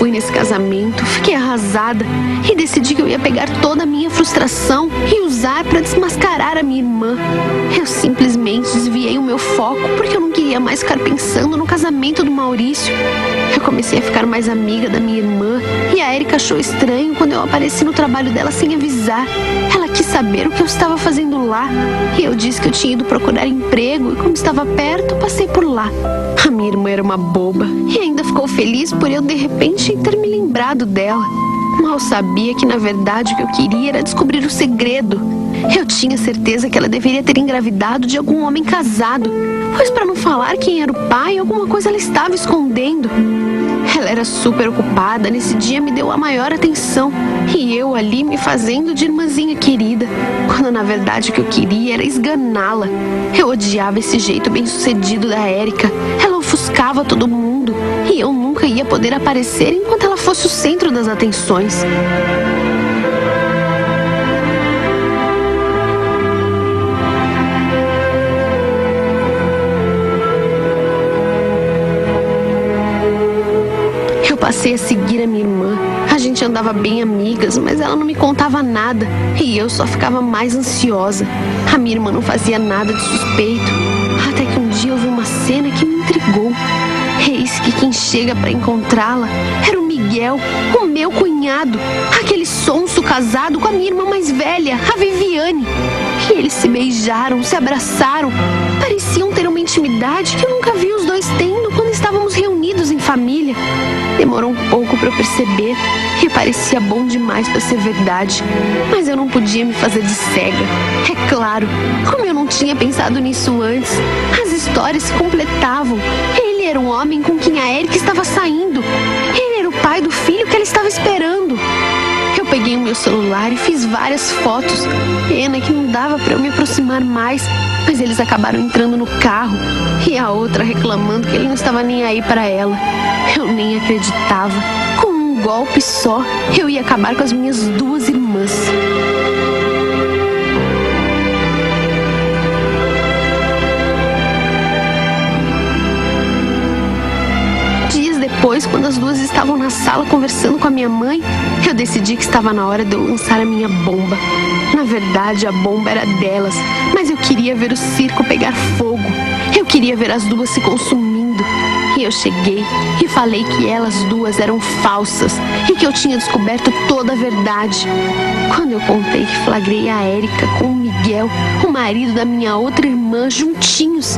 fui nesse casamento, fiquei arrasada e decidi que eu ia pegar toda a minha frustração e usar para desmascarar a minha irmã. Eu simplesmente desviei o meu foco porque eu não queria mais ficar pensando no casamento do Maurício. Eu comecei a ficar mais amiga da minha irmã e a Erika achou estranho quando eu apareci no trabalho dela sem avisar. Ela quis saber o que eu estava fazendo lá e eu disse que eu tinha ido procurar emprego e como estava perto, passei por lá. A minha irmã era uma boba e ainda ficou feliz por eu de repente ter me lembrado dela. Mal sabia que na verdade o que eu queria era descobrir o segredo. Eu tinha certeza que ela deveria ter engravidado de algum homem casado, pois para não falar quem era o pai, alguma coisa ela estava escondendo. Ela era super ocupada, nesse dia me deu a maior atenção e eu ali me fazendo de irmãzinha querida, quando na verdade o que eu queria era esganá-la. Eu odiava esse jeito bem-sucedido da Erika. Ela ofuscava todo mundo e eu nunca ia poder aparecer enquanto ela fosse o centro das atenções. Passei a seguir a minha irmã. A gente andava bem amigas, mas ela não me contava nada e eu só ficava mais ansiosa. A minha irmã não fazia nada de suspeito, até que um dia eu vi uma cena que me intrigou. Eis que quem chega para encontrá-la era o Miguel, o meu cunhado, aquele sonso casado com a minha irmã mais velha, a Viviane. E eles se beijaram, se abraçaram. Pareciam ter uma intimidade que eu nunca vi os dois tendo quando estávamos reunidos em família. Demorou um pouco para eu perceber e parecia bom demais para ser verdade, mas eu não podia me fazer de cega. É claro, como eu não tinha pensado nisso antes, as histórias se completavam. Ele era um homem com quem a Erika estava saindo. Ele era o pai do filho que ela estava esperando. Eu peguei o meu celular e fiz várias fotos. Pena que não dava para eu me aproximar mais, mas eles acabaram entrando no carro e a outra reclamando que ele não estava nem aí para ela. Eu nem acreditava. Com um golpe só, eu ia acabar com as minhas duas irmãs. Depois, quando as duas estavam na sala conversando com a minha mãe, eu decidi que estava na hora de eu lançar a minha bomba. Na verdade, a bomba era delas, mas eu queria ver o circo pegar fogo. Eu queria ver as duas se consumindo. E eu cheguei e falei que elas duas eram falsas e que eu tinha descoberto toda a verdade. Quando eu contei que flagrei a Erika com o Miguel, o marido da minha outra irmã, juntinhos,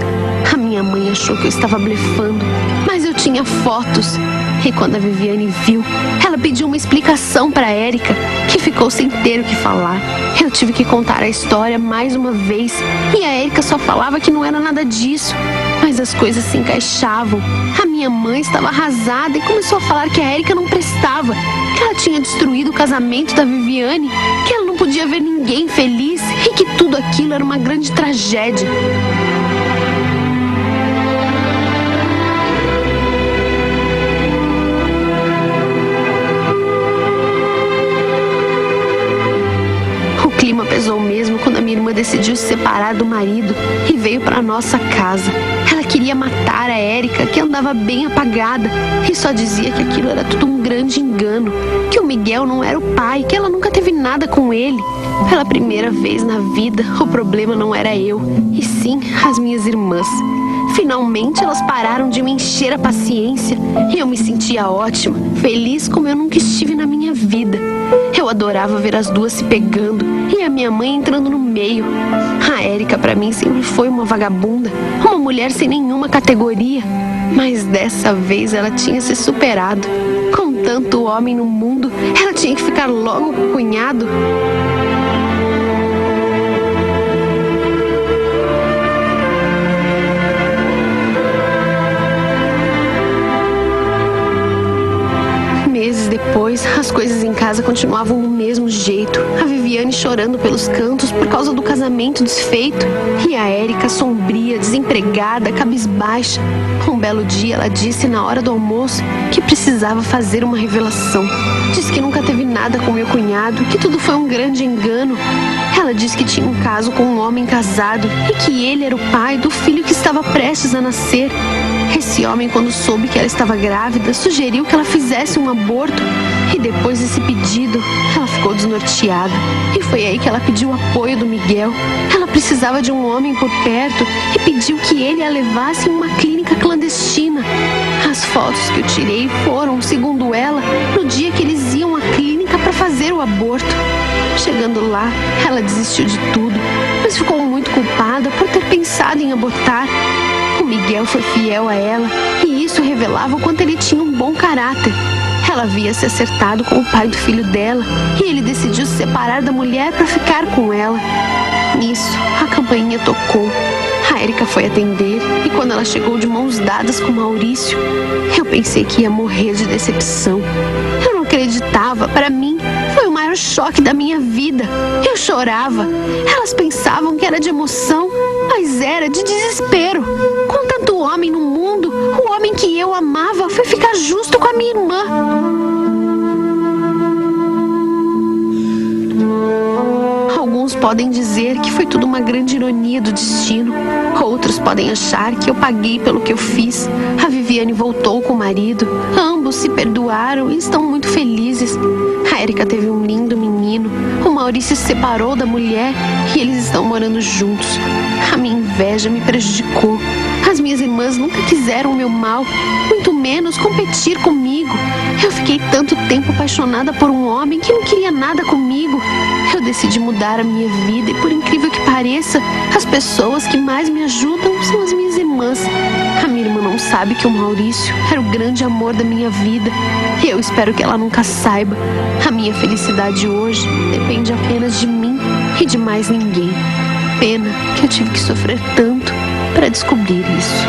a minha mãe achou que eu estava blefando, mas eu tinha fotos. E quando a Viviane viu, ela pediu uma explicação para a Erika, que ficou sem ter o que falar. Eu tive que contar a história mais uma vez e a Erika só falava que não era nada disso. Mas as coisas se encaixavam. A minha mãe estava arrasada e começou a falar que a Erika não prestava, que ela tinha destruído o casamento da Viviane, que ela não podia ver ninguém feliz e que tudo aquilo era uma grande tragédia. O clima pesou mesmo quando a minha irmã decidiu se separar do marido e veio para nossa casa. Ela queria matar a Erika, que andava bem apagada, e só dizia que aquilo era tudo um grande engano, que o Miguel não era o pai, que ela nunca teve nada com ele. Pela primeira vez na vida, o problema não era eu, e sim as minhas irmãs. Finalmente elas pararam de me encher a paciência e eu me sentia ótima, feliz como eu nunca estive na minha vida. Eu adorava ver as duas se pegando e a minha mãe entrando no meio. A Erika pra mim sempre foi uma vagabunda, uma mulher sem nenhuma categoria, mas dessa vez ela tinha se superado. Com tanto homem no mundo, ela tinha que ficar logo com o cunhado. Meses depois, as coisas em casa continuavam do mesmo jeito. A Viviane chorando pelos cantos por causa do casamento desfeito. E a Erika sombria, desempregada, cabisbaixa. Um belo dia ela disse na hora do almoço que precisava fazer uma revelação. Disse que nunca teve nada com meu cunhado, que tudo foi um grande engano. Ela disse que tinha um caso com um homem casado e que ele era o pai do filho que estava prestes a nascer. Esse homem, quando soube que ela estava grávida, sugeriu que ela fizesse um aborto. E depois desse pedido, ela ficou desnorteada. E foi aí que ela pediu o apoio do Miguel. Ela precisava de um homem por perto e pediu que ele a levasse em uma clínica clandestina. As fotos que eu tirei foram, segundo ela, no dia que eles iam à clínica para fazer o aborto. Chegando lá, ela desistiu de tudo, mas ficou muito culpada por ter pensado em abortar. O Miguel foi fiel a ela e isso revelava o quanto ele tinha um bom caráter. Ela havia se acertado com o pai do filho dela e ele decidiu se separar da mulher para ficar com ela. Nisso, a campainha tocou. A Érica foi atender e quando ela chegou de mãos dadas com Maurício, eu pensei que ia morrer de decepção. Eu não acreditava. Para mim, foi o maior choque da minha vida. Eu chorava. Elas pensavam que era de emoção, mas era de desespero. Com tanto homem no mundo, o homem que eu amava foi ficar justo com a minha irmã. Alguns podem dizer que foi tudo uma grande ironia do destino. Outros podem achar que eu paguei pelo que eu fiz. A Viviane voltou com o marido. Ambos se perdoaram e estão muito felizes. A Érica teve um lindo menino. O Maurício se separou da mulher e eles estão morando juntos. A minha inveja me prejudicou. As minhas irmãs nunca quiseram o meu mal, muito menos competir comigo. Eu fiquei tanto tempo apaixonada por um homem que não queria nada comigo. Eu decidi mudar a minha vida e, por incrível que pareça, as pessoas que mais me ajudam são as minhas irmãs. A minha irmã não sabe que o Maurício era o grande amor da minha vida e eu espero que ela nunca saiba. A minha felicidade hoje depende apenas de mim e de mais ninguém. Pena que eu tive que sofrer tanto para descobrir isso.